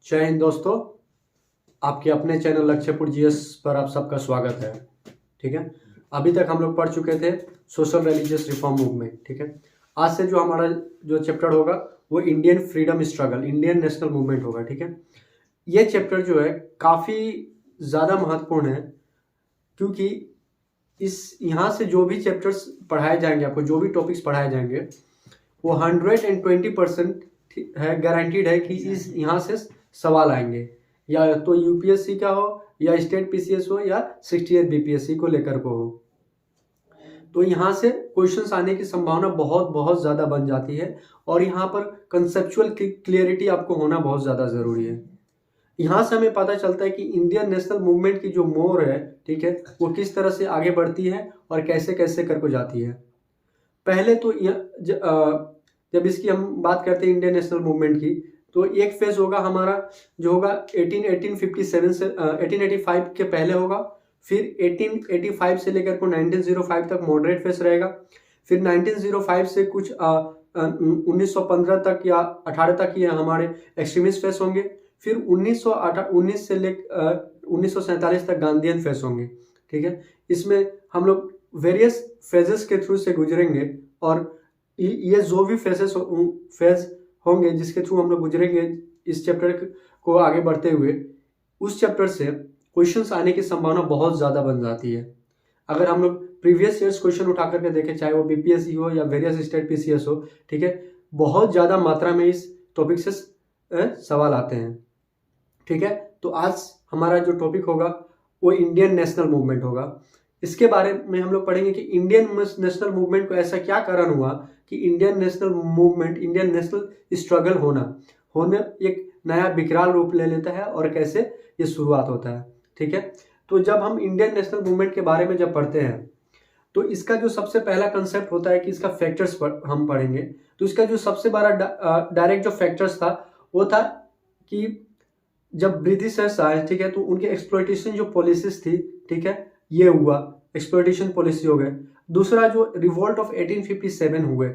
जय हिंद दोस्तों। आपके अपने चैनल लक्ष्यपुर जीएस पर आप सबका स्वागत है। ठीक है, अभी तक हम लोग पढ़ चुके थे सोशल रिलीजियस रिफॉर्म मूवमेंट। ठीक है, आज से जो हमारा जो चैप्टर होगा वो Indian freedom struggle, Indian national movement होगा। ठीक है, ये चैप्टर जो है काफ़ी ज़्यादा महत्वपूर्ण है, क्योंकि इस यहाँ से जो भी चैप्टर्स पढ़ाए जाएंगे, आपको जो भी टॉपिक्स पढ़ाए जाएंगे वो 120% है, गारंटीड है कि इस यहाँ से सवाल आएंगे, या तो यूपीएससी का हो या स्टेट पीसीएस हो या 68 बीपीएससी को लेकर को हो। तो यहाँ से क्वेश्चंस आने की संभावना बहुत बहुत ज़्यादा बन जाती है, और यहाँ पर कंसेप्चुअल क्लियरिटी आपको होना बहुत ज़्यादा ज़रूरी है। यहाँ से हमें पता चलता है कि इंडियन नेशनल मूवमेंट की जो मोर है, ठीक है, वो किस तरह से आगे बढ़ती है और कैसे कैसे कर को जाती है। पहले तो जब इसकी हम बात करते हैं इंडियन नेशनल मूवमेंट की, तो एक फेज होगा हमारा जो होगा 1857 से 1885 के पहले होगा। फिर 1885 से लेकर को 1905 तक मॉडरेट फेज रहेगा। फिर 1905 से कुछ 1915 तक या 18 तक ये हमारे एक्सट्रीमिस्ट फेज होंगे। फिर 1919 से लेकर 1947 तक गांधीयन फेज होंगे। ठीक है, इसमें हम लोग वेरियस फेजेस के थ्रू से गुजरेंगे, और ये जो भी फेज होंगे जिसके थ्रू हम लोग गुजरेंगे इस चैप्टर को आगे बढ़ते हुए, उस चैप्टर से क्वेश्चंस आने की संभावना बहुत ज़्यादा बन जाती है। अगर हम लोग प्रीवियस ईयर्स क्वेश्चन उठा करके देखें, चाहे वो बीपीएससी हो या वेरियस स्टेट पीसीएस हो, ठीक है, बहुत ज़्यादा मात्रा में इस टॉपिक से सवाल आते हैं। ठीक है, तो आज हमारा जो टॉपिक होगा वो इंडियन नेशनल मूवमेंट होगा। इसके बारे में हम लोग पढ़ेंगे कि इंडियन नेशनल मूवमेंट को ऐसा क्या कारण हुआ कि Indian national movement, Indian national struggle होने एक नया विकराल रूप ले लेता है, और कैसे ये शुरुआत होता है। ठीक है, तो जब हम इंडियन नेशनल मूवमेंट के बारे में जब पढ़ते हैं, तो इसका जो सबसे पहला कंसेप्ट होता है कि इसका फैक्टर्स हम पढ़ेंगे। तो इसका जो सबसे बड़ा डायरेक्ट जो फैक्टर्स था वो था कि जब ब्रिटिशर्स आए, ठीक है, तो उनके एक्सप्लॉयटेशन जो पॉलिसीज थी, ठीक है, ये हुआ, एक्सप्लॉयटेशन पॉलिसी हो गए। दूसरा जो रिवोल्ट ऑफ 1857 हुए,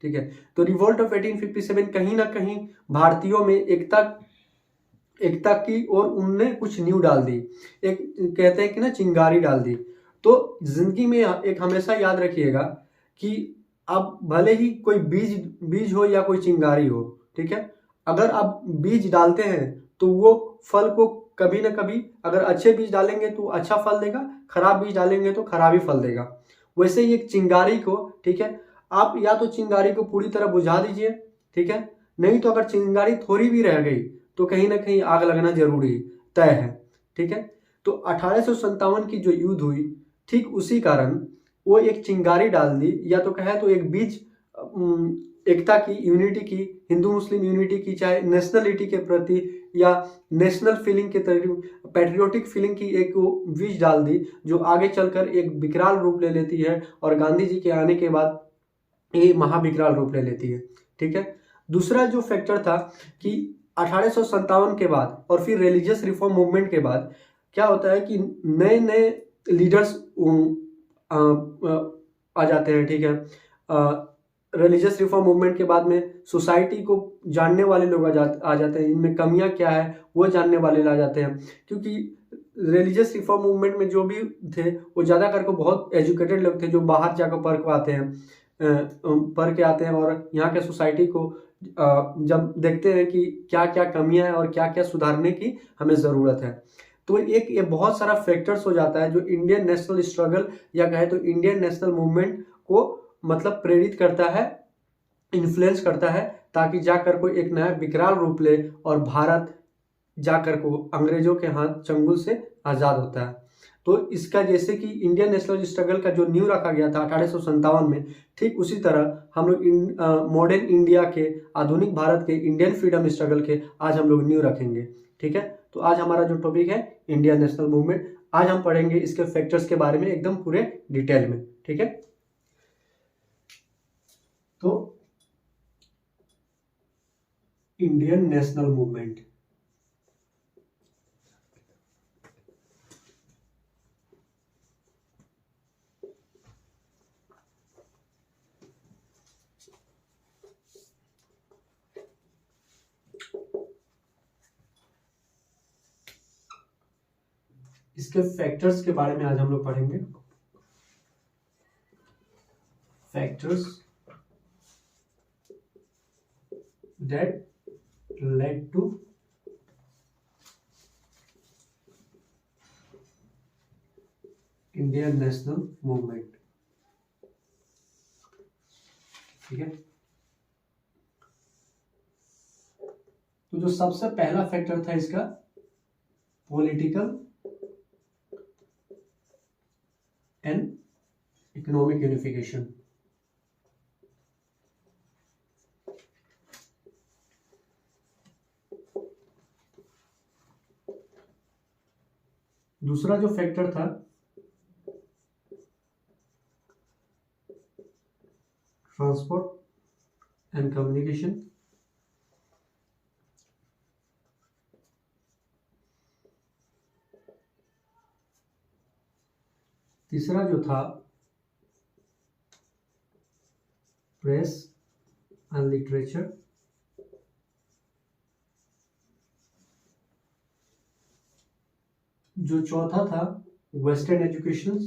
ठीक है, तो रिवोल्ट ऑफ 1857 कहीं ना कहीं भारतीयों में एकता की और उनने कुछ न्यू डाल दी, एक कहते हैं कि ना चिंगारी डाल दी। तो जिंदगी में एक हमेशा याद रखिएगा कि अब भले ही कोई बीज हो या कोई चिंगारी हो, ठीक है, अगर आप बीज डालते हैं तो वो फल को कभी ना कभी, अगर अच्छे बीज डालेंगे तो अच्छा फल देगा, खराब बीज डालेंगे तो खराब ही फल देगा। वैसे ही एक चिंगारी को, ठीक है, आप या तो चिंगारी को पूरी तरह बुझा दीजिए, ठीक है, नहीं तो अगर चिंगारी थोड़ी भी रह गई तो कहीं ना कहीं आग लगना जरूरी तय है। ठीक है, तो 1857 की जो युद्ध हुई, ठीक उसी कारण वो एक चिंगारी डाल दी, या तो कहे तो एक बीज एकता की, यूनिटी की, हिंदू मुस्लिम यूनिटी की, चाहे नेशनलिटी के प्रति या नेशनल फीलिंग के तरीके, पैट्रियोटिक फीलिंग की एक बीज डाल दी, जो आगे चलकर एक विकराल रूप ले लेती है, और गांधी जी के आने के बाद ये महाविकराल रूप ले लेती है। ठीक है, दूसरा जो फैक्टर था कि 1857 के बाद और फिर रिलीजियस रिफॉर्म मूवमेंट के बाद क्या होता है कि नए नए लीडर्स आ जाते हैं। ठीक है, रिलीजियस रिफॉर्म मूवमेंट के बाद में सोसाइटी को जानने वाले लोग आ जाते हैं, इनमें कमियां क्या है वो जानने वाले आ जाते हैं, क्योंकि रिलीजियस रिफॉर्म मूवमेंट में जो भी थे वो ज़्यादा करके बहुत एजुकेटेड लोग थे, जो बाहर जाकर पढ़ के आते हैं और यहाँ के सोसाइटी को जब देखते हैं कि क्या क्या कमियां हैं और क्या क्या सुधारने की हमें ज़रूरत है, तो ये बहुत सारा फैक्टर्स हो जाता है जो इंडियन नेशनल स्ट्रगल या कहे तो इंडियन नेशनल मूवमेंट को मतलब प्रेरित करता है, इन्फ्लुएंस करता है, ताकि जाकर को एक नया विकराल रूप ले और भारत जाकर को अंग्रेजों के हाथ चंगुल से आज़ाद होता है। तो इसका जैसे कि इंडियन नेशनल स्ट्रगल का जो न्यू रखा गया था 1857 में, ठीक उसी तरह हम लोग मॉडर्न इंडिया के, आधुनिक भारत के इंडियन फ्रीडम स्ट्रगल के आज हम लोग न्यू रखेंगे। ठीक है, तो आज हमारा जो टॉपिक है इंडियन नेशनल मूवमेंट, आज हम पढ़ेंगे इसके फैक्टर्स के बारे में एकदम पूरे डिटेल में। ठीक है, तो इंडियन नेशनल मूवमेंट, इसके फैक्टर्स के बारे में आज हम लोग पढ़ेंगे। Factors that led to Indian national movement. ठीक है, तो जो सबसे पहला फैक्टर था इसका पॉलिटिकल एंड इकोनॉमिक यूनिफिकेशन। दूसरा जो फैक्टर था ट्रांसपोर्ट एंड कम्युनिकेशन। तीसरा जो था प्रेस एंड लिटरेचर। जो चौथा था वेस्टर्न एजुकेशन।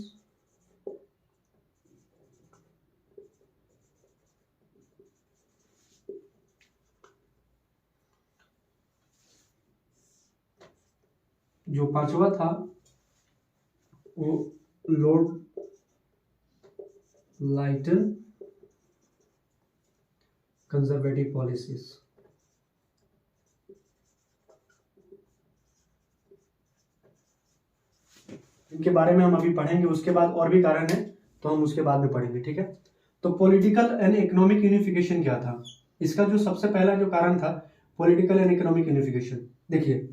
जो पांचवा था वो लॉर्ड लाइटन कंजर्वेटिव पॉलिसीज। इनके बारे में हम अभी पढ़ेंगे, उसके बाद और भी कारण है तो हम उसके बाद में पढ़ेंगे। ठीक है, तो पॉलिटिकल एंड इकोनॉमिक यूनिफिकेशन क्या था? इसका जो सबसे पहला जो कारण था पॉलिटिकल एंड इकोनॉमिक यूनिफिकेशन। देखिए,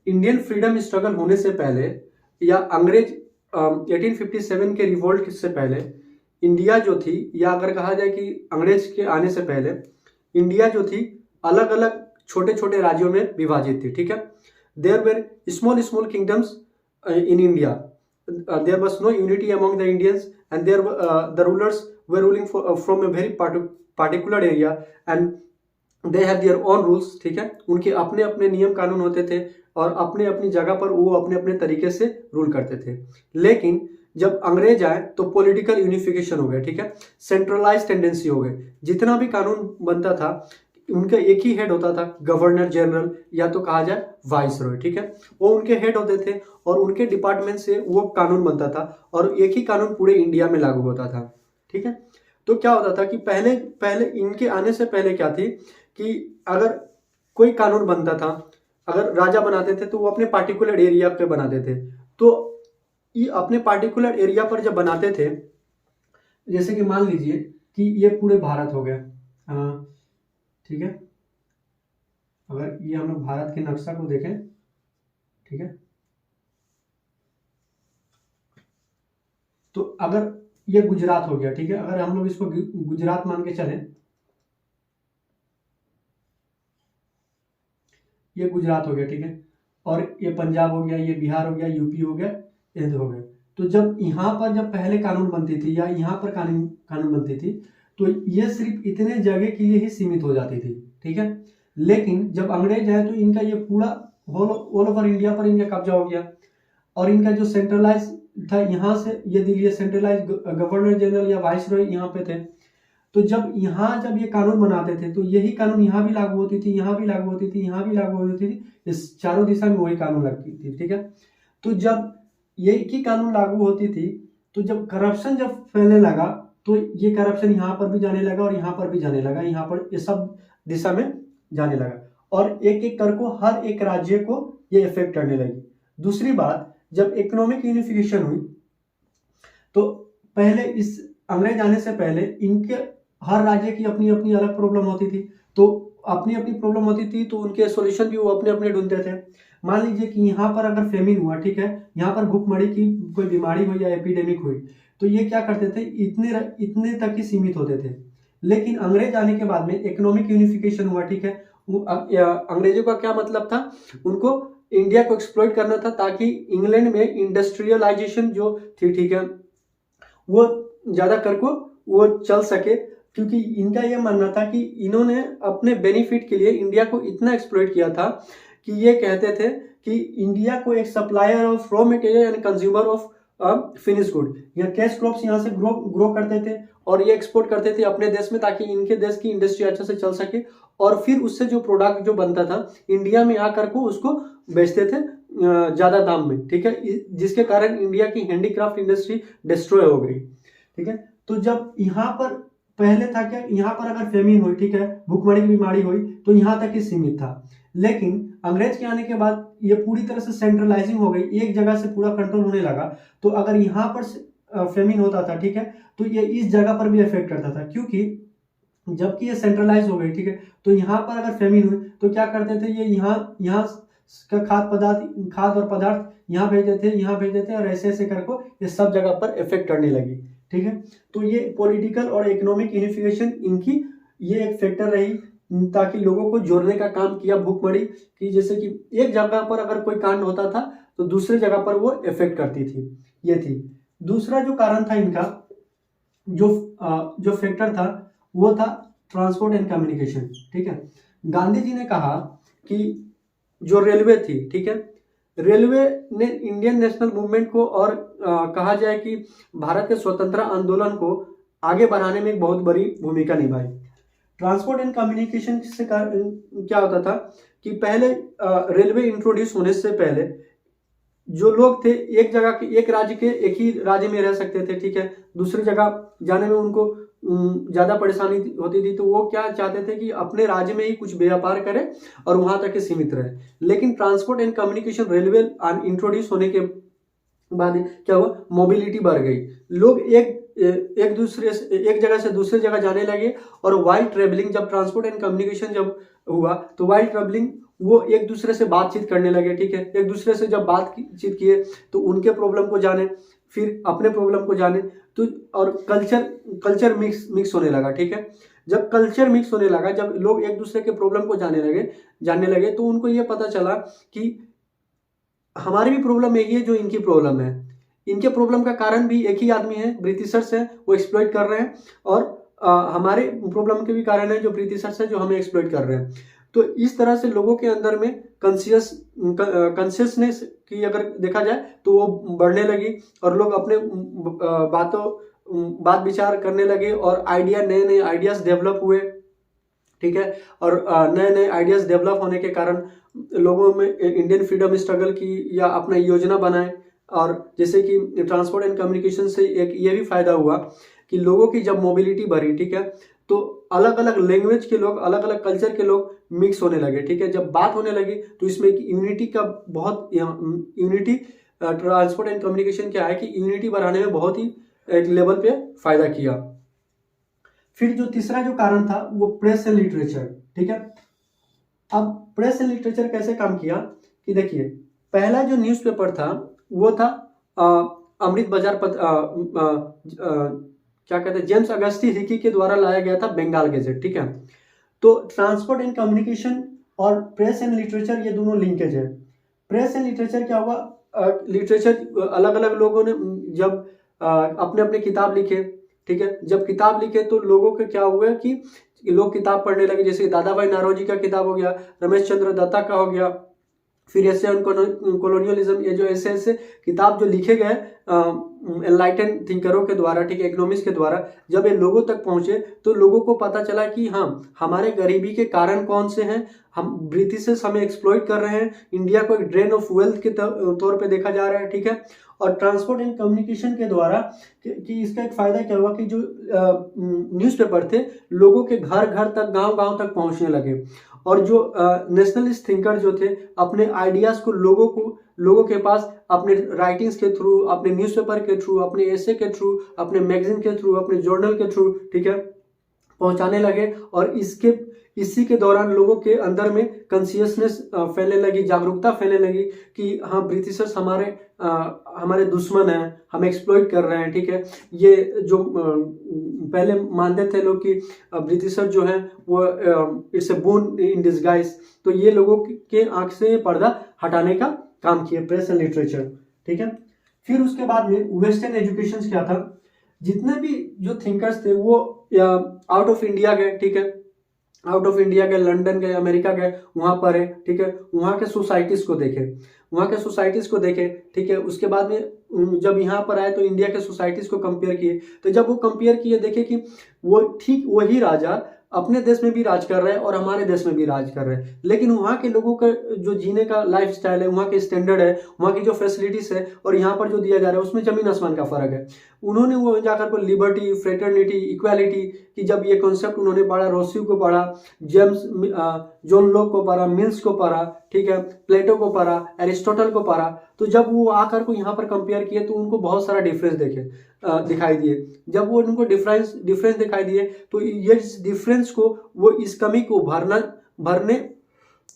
इंडियन फ्रीडम स्ट्रगल होने से पहले या अंग्रेज 1857 के रिवोल्ट से पहले इंडिया जो थी, या अगर कहा जाए कि अंग्रेज के आने से पहले इंडिया जो थी अलग अलग छोटे छोटे राज्यों में विभाजित थी। ठीक है, there were small small kingdoms in India. There was no unity among the Indians, and the rulers were ruling from a very particular area, and they have their own rules. ठीक है, उनके अपने अपने नियम कानून होते थे और अपने अपनी जगह पर वो अपने अपने तरीके से रूल करते थे। लेकिन जब अंग्रेज आए तो पॉलिटिकल यूनिफिकेशन हो गया। ठीक है, सेंट्रलाइज टेंडेंसी हो गई। जितना भी कानून बनता था उनका एक ही हेड होता था, गवर्नर जनरल या तो कहा जाए वाइस रॉय। ठीक है, वो उनके हेड होते थे और उनके डिपार्टमेंट से वो कानून बनता था और एक ही कानून पूरे इंडिया में लागू होता था। ठीक है, तो क्या होता था कि पहले इनके आने से पहले क्या थी कि अगर कोई कानून बनता था, अगर राजा बनाते थे तो वो अपने पार्टिकुलर एरिया पे बनाते थे। तो ये अपने पार्टिकुलर एरिया पर जब बनाते थे, जैसे कि मान लीजिए कि ये पूरे भारत हो गया। ठीक है, अगर ये हम लोग भारत के नक्शा को देखें, ठीक है, तो अगर ये गुजरात हो गया। ठीक है, अगर हम लोग इसको गुजरात मान के चलें, ये गुजरात हो गया। ठीक है, और ये पंजाब हो गया, ये बिहार हो गया, यूपी हो गया, इंद्र हो गया। तो जब यहाँ पर जब पहले कानून बनती थी या यहाँ पर कानून बनती थी तो ये सिर्फ इतने जगह के लिए ही सीमित हो जाती थी। ठीक है, लेकिन जब अंग्रेज आए तो इनका ये पूरा ऑल ओवर इंडिया पर इनका कब्जा हो गया और इनका जो सेंट्रलाइज था, यहाँ से ये दिल्ली सेंट्रलाइज गवर्नर जनरल या वाइस रॉय यहाँ पे थे। तो जब ये कानून बनाते थे तो यही कानून यहाँ भी लागू होती थी, यहाँ भी लागू होती थी, यहाँ भी लागू होती थी, इस चारों दिशा में वही कानून लगती थी। ठीक है, तो जब ये एक ही कानून लागू होती थी तो जब करप्शन जब फैलने लगा तो ये करप्शन यहाँ पर भी जाने लगा और यहाँ पर भी जाने लगा, यहाँ पर ये सब दिशा में जाने लगा और एक एक कर को हर एक राज्य को ये इफेक्ट करने लगी। दूसरी बात, जब इकोनॉमिक यूनिफिकेशन हुई तो पहले इस अंग्रेज आने से पहले इनके हर राज्य की अपनी अपनी अलग प्रॉब्लम होती थी, तो अपनी अपनी प्रॉब्लम होती थी तो उनके सॉल्यूशन भी वो अपने अपने ढूंढते थे। मान लीजिए कि यहाँ पर अगर फेमिन हुआ, ठीक है, यहाँ पर भूखमरी की कोई बीमारी हुई या एपिडेमिक हुई, तो ये क्या करते थे, इतने तक ही सीमित होते थे। लेकिन अंग्रेज आने के बाद में इकोनॉमिक यूनिफिकेशन हुआ। ठीक है, अंग्रेजों का क्या मतलब था, उनको इंडिया को एक्सप्लॉइट करना था ताकि इंग्लैंड में इंडस्ट्रियलाइजेशन जो थी, ठीक है, वो ज्यादा कर को वो चल सके, क्योंकि इनका यह मानना था कि इन्होंने अपने बेनिफिट के लिए इंडिया को इतना एक्सप्लॉइट किया था कि ये कहते थे कि इंडिया को एक supplier of raw material and consumer of finish good, या कैश क्रॉप्स यहाँ से ग्रो करते थे और ये एक्सपोर्ट करते थे अपने देश में, ताकि इनके देश की इंडस्ट्री अच्छे से चल सके, और फिर उससे जो प्रोडक्ट जो बनता था इंडिया में आकर को उसको बेचते थे ज्यादा दाम में, ठीक है, जिसके कारण इंडिया की हैंडीक्राफ्ट इंडस्ट्री डिस्ट्रॉय हो गई, ठीक है। तो जब यहाँ पर पहले था क्या, यहाँ पर अगर फेमिन हुई, ठीक है, भूखमरी की बीमारी हुई, तो यहाँ तक ही सीमित था, लेकिन अंग्रेज के आने के बाद ये पूरी तरह से सेंट्रलाइजिंग हो गई, एक जगह से पूरा कंट्रोल होने लगा। तो अगर यहाँ पर फेमिन होता था, ठीक है, तो ये इस जगह पर भी इफेक्ट करता था, क्योंकि जबकि ये सेंट्रलाइज हो गई, ठीक है, तो यहाँ पर अगर फेमिन हुई तो क्या करते थे, ये यहाँ का खाद और पदार्थ यहाँ भेजते थे और ऐसे ऐसे करके ये सब जगह पर इफेक्ट करने लगी, ठीक है। तो ये पॉलिटिकल और इकोनॉमिक यूनिफिकेशन इनकी ये एक फैक्टर रही, ताकि लोगों को जोड़ने का काम किया भूखमरी की, जैसे कि एक जगह पर अगर कोई कांड होता था तो दूसरे जगह पर वो इफेक्ट करती थी, ये थी। दूसरा जो कारण था इनका, जो फैक्टर था वो था ट्रांसपोर्ट एंड कम्युनिकेशन, ठीक है। गांधी जी ने कहा कि जो रेलवे थी, ठीक है, रेलवे ने इंडियन नेशनल मूवमेंट को और कहा जाए कि भारत के स्वतंत्रता आंदोलन को आगे बढ़ाने में एक बहुत बड़ी भूमिका निभाई। ट्रांसपोर्ट एंड कम्युनिकेशन से क्या होता था कि पहले रेलवे इंट्रोड्यूस होने से पहले जो लोग थे एक जगह के, एक राज्य के एक ही राज्य में रह सकते थे, ठीक है, दूसरी जगह जाने में उनको ज्यादा परेशानी होती थी, तो वो क्या चाहते थे कि अपने राज्य में ही कुछ व्यापार करें और वहां तक ही सीमित रहे। लेकिन transport and communication railway introduce होने के बाद क्या हुआ, मोबिलिटी बढ़ गई, लोग एक दूसरे से एक जगह से दूसरी जगह जाने लगे, और वाइल ट्रेवलिंग, जब ट्रांसपोर्ट एंड कम्युनिकेशन जब हुआ तो वाइल ट्रेवलिंग वो एक दूसरे से बातचीत करने लगे, ठीक है, एक दूसरे से जब बातचीत किए तो उनके प्रॉब्लम को जाने, फिर अपने प्रॉब्लम को जाने, तो और कल्चर मिक्स होने लगा, ठीक है। जब कल्चर मिक्स होने लगा, जब लोग एक दूसरे के प्रॉब्लम को जानने लगे तो उनको ये पता चला कि हमारी भी प्रॉब्लम यही है जो इनकी प्रॉब्लम है, इनके प्रॉब्लम का कारण भी एक ही आदमी है, ब्रिटिशर्स हैं, वो एक्सप्लॉइट कर रहे हैं, और हमारे प्रॉब्लम के भी कारण है जो ब्रिटिशर्स हैं जो हमें एक्सप्लॉइट कर रहे हैं। तो इस तरह से लोगों के अंदर में कॉन्शियसनेस की अगर देखा जाए तो वो बढ़ने लगी, और लोग अपने बात विचार करने लगे, और नए आइडियाज डेवलप हुए, ठीक है, और नए आइडियाज डेवलप होने के कारण लोगों में इंडियन फ्रीडम स्ट्रगल की या अपना योजना बनाए। और जैसे कि ट्रांसपोर्ट एंड कम्युनिकेशन से एक ये भी फायदा हुआ कि लोगों की जब मोबिलिटी बढ़ी, ठीक है, तो अलग अलग लैंग्वेज के लोग, अलग अलग कल्चर के लोग मिक्स होने लगे, ठीक है, जब बात होने लगी तो इसमें यूनिटी का बहुत यूनिटी ट्रांसपोर्ट एंड कम्युनिकेशन क्या है कि यूनिटी बढ़ाने में बहुत ही एक लेवल पे फायदा किया। फिर जो तीसरा जो कारण था वो प्रेस एंड लिटरेचर, ठीक है। अब प्रेस एंड लिटरेचर कैसे काम किया कि देखिए, पहला जो न्यूज़पेपर था वो था अमृत बाजार क्या कहते हैं, जेम्स अगस्ती हिकी के द्वारा लाया गया था बंगाल गैजेट, ठीक है। तो ट्रांसपोर्ट एंड कम्युनिकेशन और प्रेस एंड लिटरेचर ये दोनों लिंकेज है। प्रेस एंड लिटरेचर क्या हुआ, लिटरेचर अलग अलग लोगों ने जब अपने अपने किताब लिखे, ठीक है, जब किताब लिखे तो लोगों के क्या हुआ कि लोग किताब पढ़ने लगे, जैसे दादा भाई नारोजी का किताब हो गया, रमेश चंद्र दत्ता का हो गया, फिर ऐसे कॉलोनियलिज्म, ये जो ऐसे किताब जो लिखे गए एनलाइटन थिंकरों के द्वारा, ठीक है, इकोनॉमिक्स के द्वारा, जब ये लोगों तक पहुंचे तो लोगों को पता चला कि हाँ, हमारे गरीबी के कारण कौन से हैं, हम ब्रिटिशर्स हमें एक्सप्लॉइट कर रहे हैं, इंडिया को एक ड्रेन ऑफ वेल्थ के तौर पे देखा जा रहा है, ठीक है। और ट्रांसपोर्ट एंड कम्युनिकेशन के द्वारा कि इसका एक फायदा क्या हुआ कि जो न्यूज़पेपर थे लोगों के घर घर तक, गांव गांव तक पहुंचने लगे, और जो नेशनलिस्ट थिंकर जो थे अपने आइडियाज को लोगों के पास अपने राइटिंग्स के थ्रू, अपने न्यूज़पेपर के थ्रू, अपने एसे के थ्रू, अपने मैगजीन के थ्रू, अपने जर्नल के थ्रू, ठीक है, पहुंचाने लगे। और इसी के दौरान लोगों के अंदर में कॉन्शियसनेस फैलने लगी, जागरूकता फैलने लगी कि हाँ, ब्रिटिशर्स हमारे दुश्मन हैं, हमें एक्सप्लॉइट कर रहे हैं, ठीक है। ये जो पहले मानते थे लोग कि ब्रिटिशर जो हैं वो it's a bone in disguise, तो ये लोगों के आंख से पर्दा हटाने का काम किया प्रेस एंड लिटरेचर, ठीक है। फिर उसके बाद में वेस्टर्न एजुकेशन क्या था, जितने भी जो थिंकर्स थे वो आउट ऑफ इंडिया गए, ठीक है, आउट ऑफ इंडिया गए, लंदन गए, अमेरिका गए, वहाँ पर है, ठीक है, वहाँ के सोसाइटीज़ को देखे, वहाँ के सोसाइटीज़ को देखे, ठीक है। उसके बाद में जब यहाँ पर आए तो इंडिया के सोसाइटीज़ को कंपेयर किए, तो जब वो कंपेयर किए देखे कि वो ठीक वही राजा अपने देश में भी राज कर रहे हैं और हमारे देश में भी राज कर रहे हैं, लेकिन वहाँ के लोगों का जो जीने का लाइफ स्टाइल है, वहाँ के स्टैंडर्ड है, वहाँ की जो फैसिलिटीज़ है और यहाँ पर जो दिया जा रहा है उसमें ज़मीन आसमान का फ़र्क है। उन्होंने वो जाकर को लिबर्टी, फ्रेटर्निटी, इक्वालिटी की जब ये कॉन्सेप्ट उन्होंने पढ़ा, रोस्यू को पढ़ा, जेम्स जॉन लॉक को पढ़ा, मिल्स को पढ़ा, ठीक है, प्लेटो को पढ़ा, एरिस्टोटल को पढ़ा, तो जब वो आकर को यहाँ पर कंपेयर किए तो उनको बहुत सारा डिफरेंस दिखाई दिए। जब वो उनको डिफरेंस दिखाई दिए तो ये डिफरेंस को वो इस कमी को भरने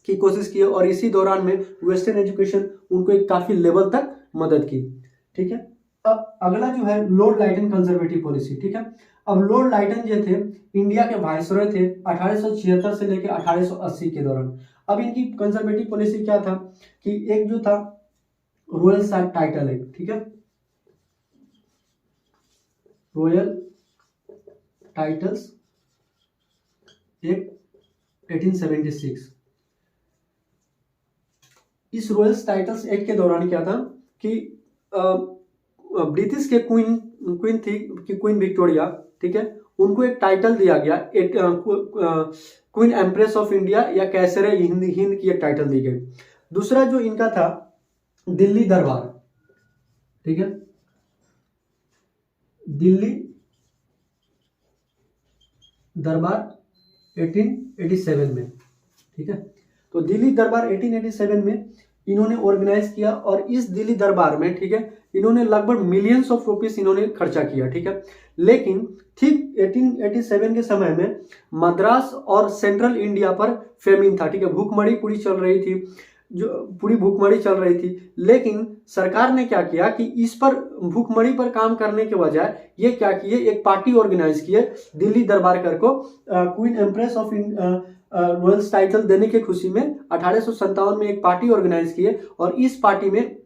की कोशिश की और इसी दौरान में वेस्टर्न एजुकेशन उनको एक काफी लेवल तक मदद की, ठीक है। अब अगला जो है लॉर्ड लाइटन कंजर्वेटिव पॉलिसी, ठीक है। अब लॉर्ड लाइटन जो थे इंडिया के वायसरॉय थे 1876 से लेकर 1880 के दौरान। अब इनकी कंजर्वेटिव पॉलिसी क्या था कि एक जो था रॉयल टाइटल एक्ट, ठीक है, रॉयल टाइटल्स एक्ट 1876। इस रॉयल टाइटल्स एक्ट के दौरान क्या था कि ब्रिटिश के क्वीन थी कि क्वीन विक्टोरिया, ठीक है, उनको एक टाइटल दिया गया, एक क्वीन एम्प्रेस ऑफ इंडिया या कैसरे हिंद की एक टाइटल दी गई। दूसरा जो इनका था दिल्ली दरबार, ठीक है, दिल्ली दरबार 1887 में, ठीक है। तो दिल्ली दरबार 1887 में इन्होंने ऑर्गेनाइज किया और इस दिल्ली दरबार में, ठीक है, इन्होंने लगभग मिलियंस ऑफ रुपीस इन्होंने खर्चा किया, ठीक है। लेकिन ठीक 1887 के समय में मद्रास और सेंट्रल इंडिया पर फेमिन था, ठीक है, भूखमरी पूरी चल रही थी, जो पूरी भूखमरी चल रही थी। लेकिन सरकार ने क्या किया कि इस पर भूखमरी पर काम करने के बजाय ये क्या किए, एक पार्टी ऑर्गेनाइज किए दिल्ली दरबार कर को queen empress of royal title देने की खुशी में 1857 में एक पार्टी ऑर्गेनाइज किए और इस पार्टी में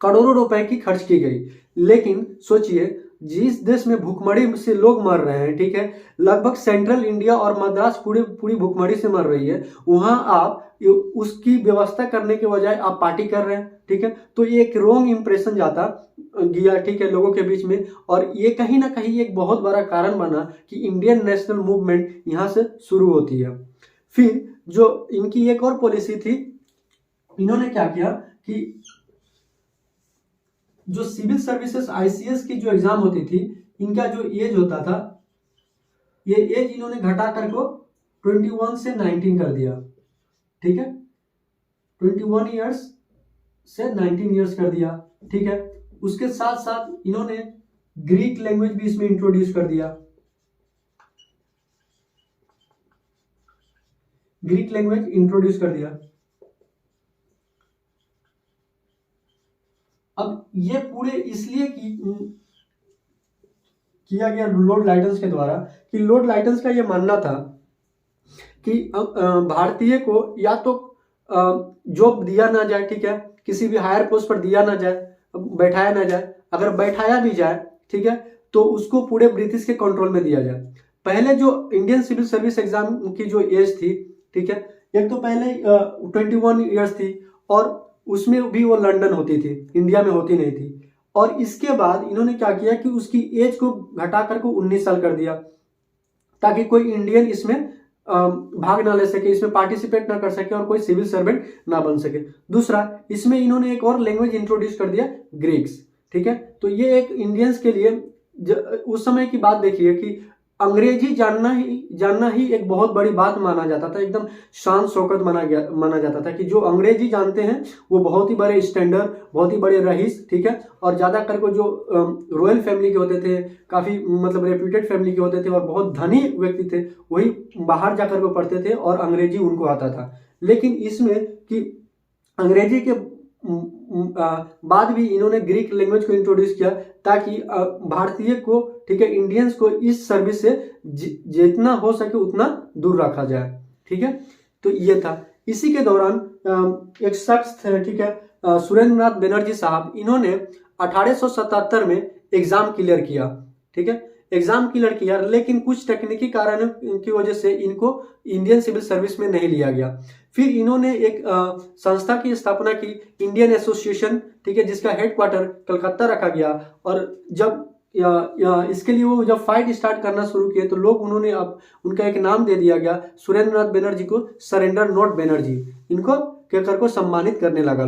करोड़ों रुपए की खर्च की गई। लेकिन सोचिए जिस देश में भूखमरी से लोग मर रहे हैं, ठीक है, लगभग सेंट्रल इंडिया और मद्रास पूरी भूखमरी से मर रही है, वहां आप उसकी व्यवस्था करने के बजाय आप पार्टी कर रहे हैं, ठीक है। तो ये एक रॉन्ग इंप्रेशन जाता गया, ठीक है, लोगों के बीच में, और ये कहीं ना कहीं एक बहुत बड़ा कारण बना कि इंडियन नेशनल मूवमेंट यहाँ से शुरू होती है। फिर जो इनकी एक और पॉलिसी थी, इन्होंने क्या किया कि जो सिविल सर्विसेज आईसीएस की जो एग्जाम होती थी, इनका जो एज होता था, ये एज इन्होंने घटा कर को 21 से 19 कर दिया, ठीक है, 21 इयर्स से 19 इयर्स कर दिया, ठीक है। उसके साथ साथ इन्होंने ग्रीक लैंग्वेज भी इसमें इंट्रोड्यूस कर दिया, ग्रीक लैंग्वेज इंट्रोड्यूस कर दिया। अब ये पूरे इसलिए किया गया लॉर्ड लाइटन्स के द्वारा कि लॉर्ड लाइटन्स का ये मानना था कि भारतीय को या तो जॉब दिया ना जाए, ठीक है, किसी भी हायर पोस्ट पर दिया ना जाए, बैठाया ना जाए, अगर बैठाया भी जाए, ठीक है, तो उसको पूरे ब्रिटिश के कंट्रोल में दिया जाए। पहले जो इंडियन सिविल सर्विस एग्जाम की जो एज थी, ठीक है, एक तो पहले 21 इयर्स थी और उसमें भी वो लंदन होती थी, इंडिया में होती नहीं थी। और इसके बाद इन्होंने क्या किया कि उसकी एज को घटा कर को 19 साल कर दिया, ताकि कोई इंडियन इसमें भाग ना ले सके, इसमें पार्टिसिपेट ना कर सके और कोई सिविल सर्वेंट ना बन सके। दूसरा, इसमें इन्होंने एक और लैंग्वेज इंट्रोड्यूस कर दिया, ग्रीक्स, ठीक है। तो ये एक इंडियंस के लिए उस समय की बात देखिए कि अंग्रेजी जानना ही एक बहुत बड़ी बात माना जाता था, एकदम शान शौकत माना जाता था कि जो अंग्रेजी जानते हैं वो बहुत ही बड़े स्टैंडर्ड, बहुत ही बड़े रईस, ठीक है, और ज्यादा कर को जो रॉयल फैमिली के होते थे, काफी मतलब रेप्यूटेड फैमिली के होते थे और बहुत धनी व्यक्ति थे, वही बाहर जाकर को पढ़ते थे और अंग्रेजी उनको आता था। लेकिन इसमें कि अंग्रेजी के बाद भी इन्होंने ग्रीक लैंग्वेज को इंट्रोड्यूस किया ताकि भारतीय को, ठीक है, इंडियंस को इस सर्विस से जितना हो सके उतना दूर रखा जाए, ठीक है। तो ये था। इसी के दौरान एक शख्स थे, ठीक है, सुरेंद्र नाथ बनर्जी साहब, इन्होंने 1877 में एग्जाम क्लियर किया, ठीक है। एग्जाम की लड़कियां, लेकिन कुछ तकनीकी कारणों की वजह से इनको इंडियन सिविल सर्विस में नहीं लिया गया। फिर इन्होंने एक संस्था की स्थापना की, इंडियन एसोसिएशन, ठीक है, जिसका हेडक्वार्टर कलकत्ता रखा गया। और जब इसके लिए वो जब फाइट स्टार्ट करना शुरू किए तो लोग उन्होंने अब उनका एक नाम दे दिया गया, सुरेंद्रनाथ बनर्जी को सरेंडर नोट बनर्जी, इनको केकर को सम्मानित करने लगे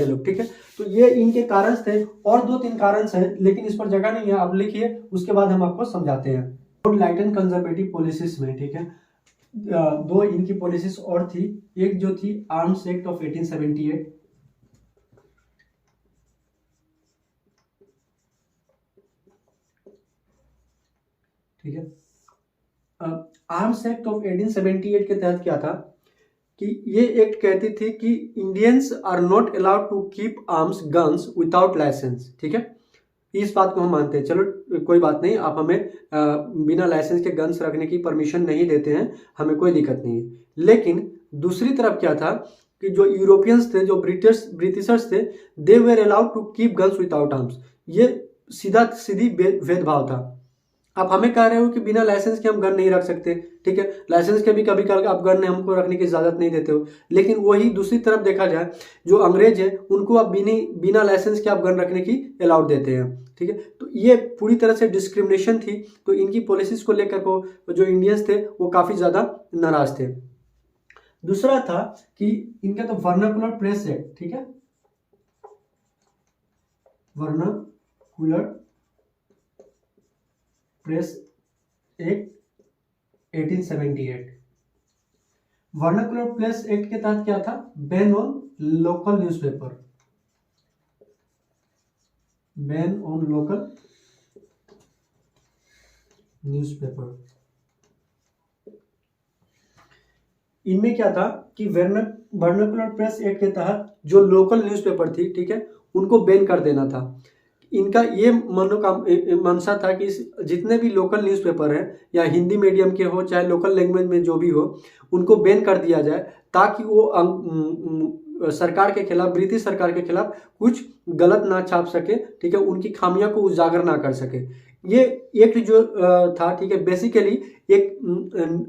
लोग, ठीक है। तो ये इनके कारण थे, और 2-3 कारण हैं, लेकिन इस पर जगह नहीं है, आप लिखिए, उसके बाद हम आपको समझाते हैं। लॉर्ड लाइटन कंजर्वेटिव पॉलिसीज में, ठीक है, 2 इनकी पॉलिसीज और थी। एक जो थी आर्म्स एक्ट ऑफ 1878, ठीक है। आर्म्स एक्ट ऑफ 1878 के तहत क्या था कि ये एक्ट कहती थी कि Indians are not allowed to keep arms guns without license, ठीक है। इस बात को हम मानते हैं, चलो कोई बात नहीं, आप हमें बिना लाइसेंस के गन्स रखने की परमिशन नहीं देते हैं, हमें कोई दिक्कत नहीं है। लेकिन दूसरी तरफ क्या था कि जो यूरोपियंस थे, जो ब्रिटिशर्स थे, they were allowed to keep guns without arms. ये सीधी भेदभाव था। आप हमें कह रहे हो कि बिना लाइसेंस के हम गन नहीं रख सकते, ठीक है, लाइसेंस के भी कभी कभी आप गन हमको रखने की इजाजत नहीं देते हो। लेकिन वही दूसरी तरफ देखा जाए, जो अंग्रेज है उनको आप बिना लाइसेंस के आप गन रखने की अलाउड देते हैं, ठीक है। तो ये पूरी तरह से डिस्क्रिमिनेशन थी। तो इनकी पॉलिसीज को लेकर को जो इंडियंस थे वो काफी ज्यादा नाराज थे। दूसरा था कि इनका तो वर्नाकुलर प्रेस एक्ट, ठीक है, vernacular press act 1878। Vernacular press act के तहत क्या था, ban on local newspaper, ban on local newspaper. इनमें क्या था कि वर्नाकुलर प्रेस एक्ट के तहत जो लोकल न्यूज़पेपर थी, ठीक है, उनको बैन कर देना था। इनका ये मंशा था कि जितने भी लोकल न्यूज़पेपर हैं, या हिंदी मीडियम के हो चाहे लोकल लैंग्वेज में जो भी हो, उनको बैन कर दिया जाए, ताकि वो सरकार के खिलाफ, ब्रिटिश सरकार के खिलाफ कुछ गलत ना छाप सके, ठीक है, उनकी खामियों को उजागर ना कर सके। ये एक्ट जो था, ठीक है, बेसिकली एक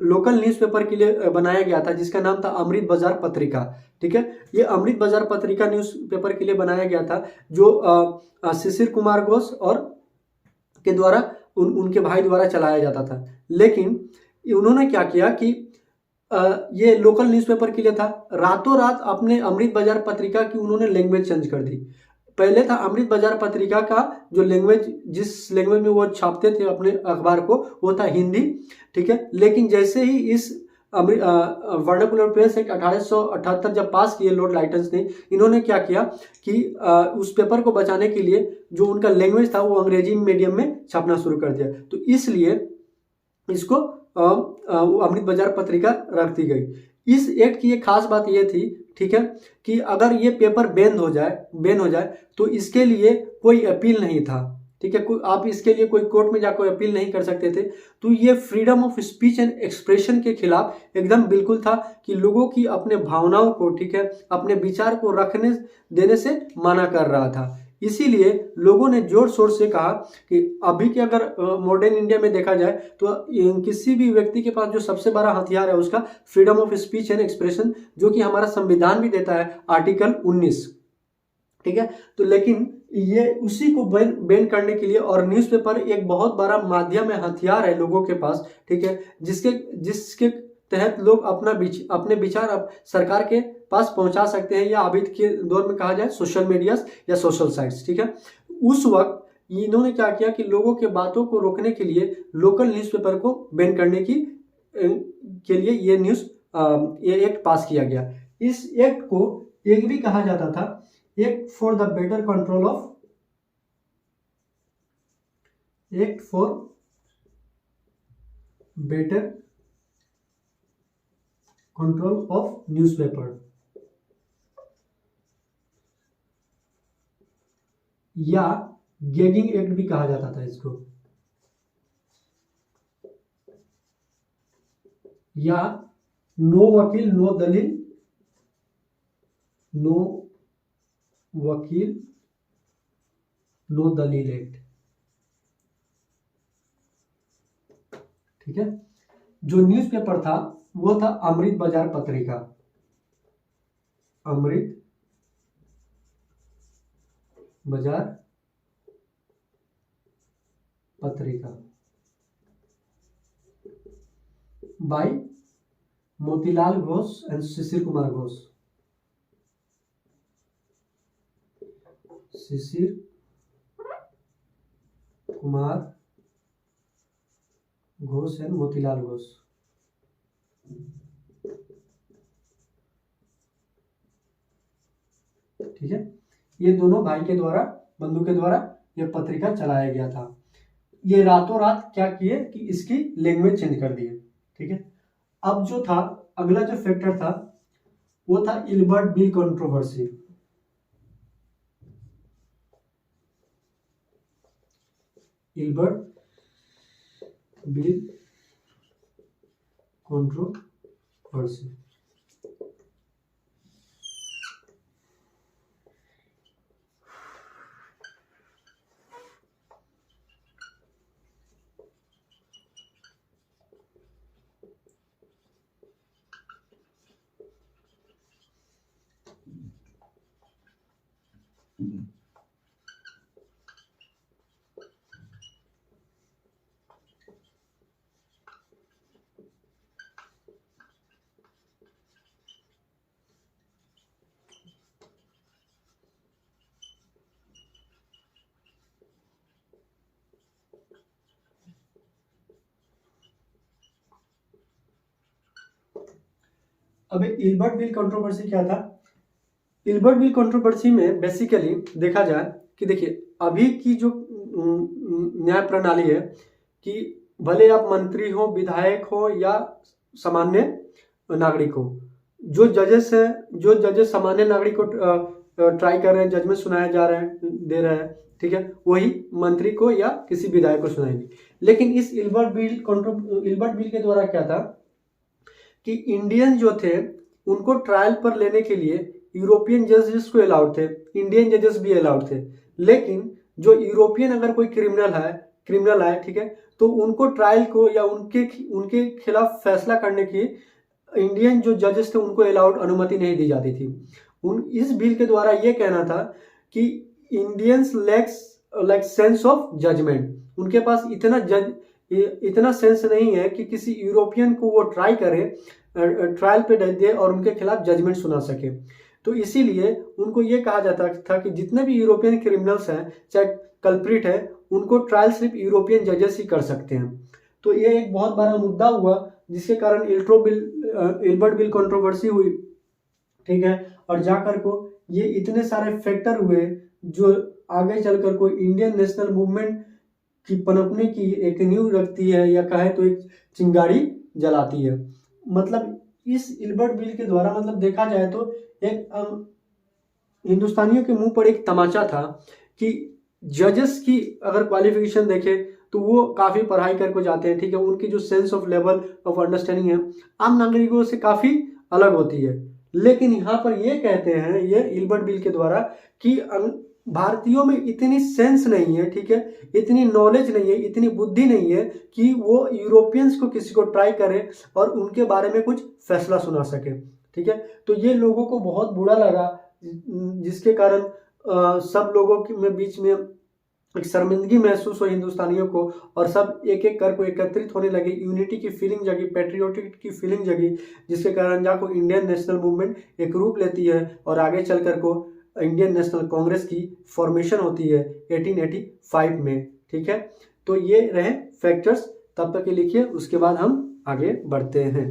लोकल न्यूज़पेपर के लिए बनाया गया था, जिसका नाम था अमृत बाजार पत्रिका, ठीक है। ये अमृत बाजार पत्रिका न्यूज़पेपर के लिए बनाया गया था, जो शिशिर कुमार घोष और के द्वारा उनके भाई द्वारा चलाया जाता था। लेकिन उन्होंने क्या किया कि ये लोकल न्यूज़पेपर के लिए था, रातों रात अपने अमृत बाजार पत्रिका की उन्होंने लैंग्वेज चेंज कर दी। पहले था अमृत बाजार पत्रिका का जो लैंग्वेज, जिस लैंग्वेज में वो छापते थे अपने अखबार को, वो था हिंदी, ठीक है। लेकिन जैसे ही इस वर्नाकुलर प्रेस एक्ट 1878 जब पास किए लॉर्ड लाइटन्स ने, इन्होंने क्या किया कि उस पेपर को बचाने के लिए जो उनका लैंग्वेज था वो अंग्रेजी मीडियम में छापना शुरू कर दिया। तो इसलिए इसको अमृत बाजार पत्रिका रख दी गई। इस एक्ट की एक खास बात यह थी, ठीक है, कि अगर ये पेपर बैन हो जाए तो इसके लिए कोई अपील नहीं था, ठीक है, आप इसके लिए कोई कोर्ट में जाकर अपील नहीं कर सकते थे। तो ये freedom of speech and expression के खिलाफ एकदम बिल्कुल था कि लोगों की अपने भावनाओं को, ठीक है, अपने विचार को रखने देने से मना कर रहा था। इसीलिए लोगों ने जोर शोर से कहा कि अभी के अगर मॉडर्न इंडिया में देखा जाए तो किसी भी व्यक्ति के पास जो सबसे बड़ा हथियार है उसका freedom of speech and expression, जो कि हमारा संविधान भी देता है, आर्टिकल 19, ठीक है। तो लेकिन ये उसी को बैन करने के लिए, और न्यूज़पेपर एक बहुत बड़ा माध्यम है, हथियार है लोगों के पास, ठीक है, जिसके तहत लोग अपने विचार अब सरकार के पास पहुंचा सकते हैं, या अभी के दौर में कहा जाए सोशल मीडिया या सोशल साइट्स, ठीक है। उस वक्त इन्होंने क्या किया कि लोगों के बातों को रोकने के लिए लोकल न्यूज़पेपर को बैन करने के लिए ये एक्ट पास किया गया। इस एक्ट को एक भी कहा जाता था act for the better control of newspaper, या गैगिंग एक्ट भी कहा जाता था इसको, या नो वकील नो दलील एक्ट। ठीक है। जो न्यूज़पेपर था वो था अमृत बाजार पत्रिका, Amrita Bazar Patrika, by Motilal Ghosh and Sisir Kumar Ghosh, Sisir Kumar Ghosh and Motilal Ghosh. ठीक है, ये दोनों भाई के द्वारा, बंधु के द्वारा ये पत्रिका चलाया गया था। ये रातों रात क्या किए कि इसकी लैंग्वेज चेंज कर दिए। ठीक है, अब जो था अगला जो फैक्टर था वो था Ilbert bill controversy. Ilbert bill controversy. अब इल्बर्ट बिल कंट्रोवर्सी क्या था? इल्बर्ट बिल कंट्रोवर्सी में बेसिकली देखा जाए कि देखिए अभी की जो न्याय प्रणाली है कि भले आप मंत्री हो, विधायक हो या सामान्य नागरिक हो, जो जजेस सामान्य नागरिक को ट्राई कर रहे हैं, जजमेंट सुनाया जा रहे हैं, दे रहे हैं, ठीक है, वही मंत्री को या किसी विधायक को सुनाएंगे। लेकिन इस इल्बर्ट बिल के द्वारा क्या था कि इंडियन जो थे उनको ट्रायल पर लेने के लिए यूरोपियन जजेस को अलाउड थे, इंडियन जजेस भी अलाउड थे। लेकिन जो यूरोपियन अगर कोई क्रिमिनल है, ठीक है, तो उनको ट्रायल को या उनके खिलाफ फैसला करने की इंडियन जो जजेस थे उनको अलाउड अनुमति नहीं दी जाती थी। इस बिल के द्वारा ये कहना था कि Indians lacks sense of judgment, उनके पास इतना सेंस नहीं है कि किसी यूरोपियन को वो ट्रायल पे दे और उनके खिलाफ जजमेंट सुना सके। तो इसीलिए उनको ये कहा जाता था कि जितने भी यूरोपियन क्रिमिनल्स हैं, चाहे कल्प्रिट है, उनको ट्रायल सिर्फ यूरोपियन जजेस ही कर सकते हैं। तो ये एक बहुत बड़ा मुद्दा हुआ जिसके कारण इल्बर्ट बिल कंट्रोवर्सी हुई। ठीक है, और जाकर को ये इतने सारे फैक्टर हुए जो आगे चलकर को इंडियन नेशनल मूवमेंट की पनपने की एक नींव रखती है, या कहे तो एक चिंगारी जलाती है। मतलब इस इल्बर्ट बिल के द्वारा मतलब देखा जाए तो एक हिंदुस्तानियों के मुंह पर एक तमाचा था कि जजेस की अगर क्वालिफिकेशन देखे तो वो काफ़ी पढ़ाई करके जाते हैं, ठीक है, उनकी जो sense of level of understanding है आम नागरिकों से काफ़ी अलग होती है। लेकिन यहाँ पर ये कहते हैं ये इल्बर्ट बिल के द्वारा कि भारतीयों में इतनी सेंस नहीं है, ठीक है, इतनी नॉलेज नहीं है, इतनी बुद्धि नहीं है कि वो यूरोपियंस को किसी को ट्राई करे और उनके बारे में कुछ फैसला सुना सके। ठीक है, तो ये लोगों को बहुत बुरा लगा, जिसके कारण सब लोगों के बीच में एक शर्मिंदगी महसूस हुई हिंदुस्तानियों को, और सब एक एक करके एकत्रित होने लगे, यूनिटी की फीलिंग जगी, पेट्रियोटिक की फीलिंग जगी, जिसके कारण जाको इंडियन नेशनल मूवमेंट एक रूप लेती है और आगे चलकर को इंडियन नेशनल कांग्रेस की फॉर्मेशन होती है 1885 में। ठीक है, तो ये रहे फैक्टर्स, तब तक के लिखिए, उसके बाद हम आगे बढ़ते हैं।